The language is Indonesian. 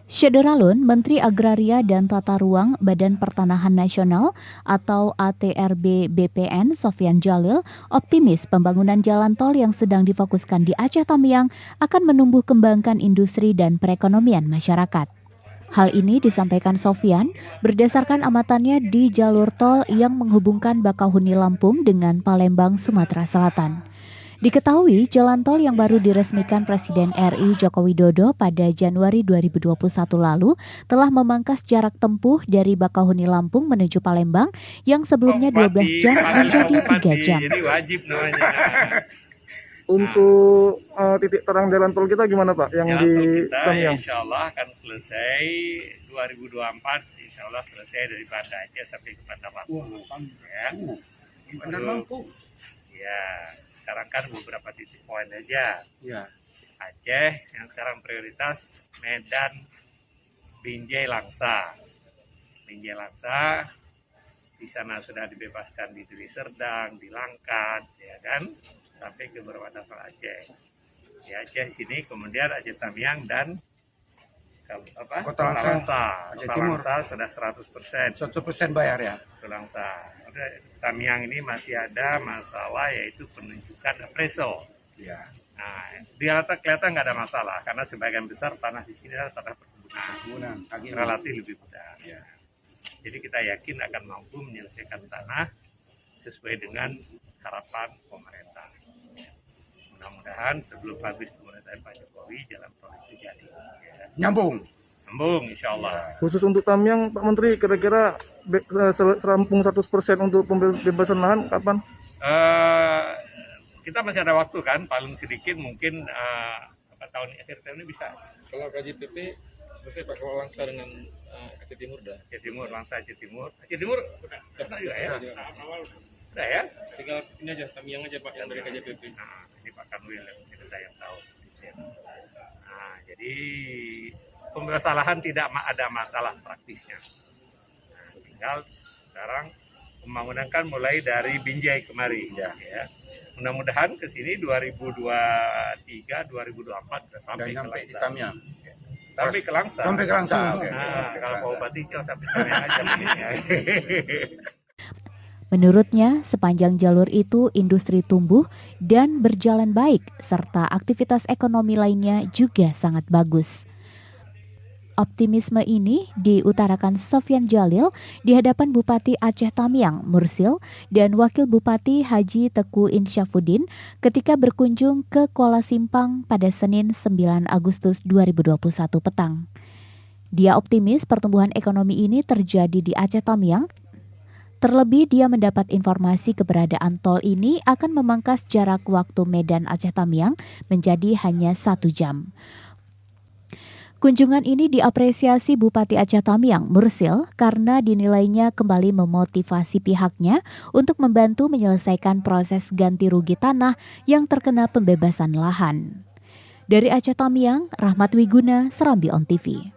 Syederalun, Menteri Agraria dan Tata Ruang Badan Pertanahan Nasional atau ATRB BPN Sofyan Djalil optimis pembangunan jalan tol yang sedang difokuskan di Aceh Tamiang akan menumbuh kembangkan industri dan perekonomian masyarakat. Hal ini disampaikan Sofyan berdasarkan amatannya di jalur tol yang menghubungkan Bakauheni Lampung dengan Palembang, Sumatera Selatan. Diketahui jalan tol yang baru diresmikan Presiden RI Joko Widodo pada Januari 2021 lalu telah memangkas jarak tempuh dari Bakauheni Lampung menuju Palembang yang sebelumnya 12 jam menjadi 3 jam. Jadi wajib namanya. Untuk titik terang jalan tol kita gimana Pak? Yang jalan di tol kita Tamiang? insya Allah akan selesai 2024, insya Allah selesai dari Banda Aceh sampai ke Banda Lampung. Ya. Bandar Lampung. Ya, sekarang kan beberapa titik poin aja. Ya. Aceh yang sekarang prioritas Medan, Binjai, Langsa. Binjai, Langsa di sana sudah dibebaskan di Deli Serdang, di Langkat, ya kan, sampai ke perbatasan Aceh. Di Aceh sini kemudian Aceh Tamiang dan Kota Langsa. Aceh Timur. Langsa sudah 100%. 100% bayar ya. Kota Langsa. Tamiang ini masih ada masalah yaitu penunjukan appraisal. Ya. Nah, di atas kelihatan nggak ada masalah karena sebagian besar tanah di sini adalah tanah perkebunan, relatif lebih mudah. Ya. Jadi kita yakin akan mampu menyelesaikan tanah sesuai dengan harapan pemerintah. Mudah-mudahan sebelum habis pemerintahan Pak Jokowi jalan tol itu jadi. Ya. Nyambung. Nyambung, insya Allah. Khusus untuk Tamiang, Pak Menteri, kira-kira serampung 100% untuk pembebasan lahan kapan? Kita masih ada waktu kan, paling sedikit mungkin akhir tahun ini bisa. Kalau KJPP selesai Pak, kalau Langsa dengan Aceh Timur dah. Aceh Timur, Langsa Aceh Timur. Aceh Timur udah juga ya? Udah ya? Tinggal ini aja, Tamiang aja Pak yang dari KJPP. Nah, ini Pak Kanwil kita yang tahu. Nah, jadi pembebasan lahan tidak ada masalah praktisnya. Nah, tinggal sekarang pembangunan kan mulai dari Binjai kemarin. Ya. Mudah-mudahan ke sini 2023, 2024 sudah sampai ke Nyampe di Langsa. Tamiang. Sampai ke Langsa. Sampai ke Langsa. Oke. Nah, kalau Pak Bupati sampai Tamiang aja mungkin ya. Menurutnya, sepanjang jalur itu industri tumbuh dan berjalan baik, serta aktivitas ekonomi lainnya juga sangat bagus. Optimisme ini diutarakan Sofyan Djalil di hadapan Bupati Aceh Tamiang, Mursil, dan Wakil Bupati Haji Teku Insyafuddin ketika berkunjung ke Kuala Simpang pada Senin 9 Agustus 2021 petang. Dia optimis pertumbuhan ekonomi ini terjadi di Aceh Tamiang. Terlebih dia mendapat informasi keberadaan tol ini akan memangkas jarak waktu Medan Aceh Tamiang menjadi hanya 1 jam. Kunjungan ini diapresiasi Bupati Aceh Tamiang, Mursil, karena dinilainya kembali memotivasi pihaknya untuk membantu menyelesaikan proses ganti rugi tanah yang terkena pembebasan lahan. Dari Aceh Tamiang, Rahmat Wiguna, Serambi On TV.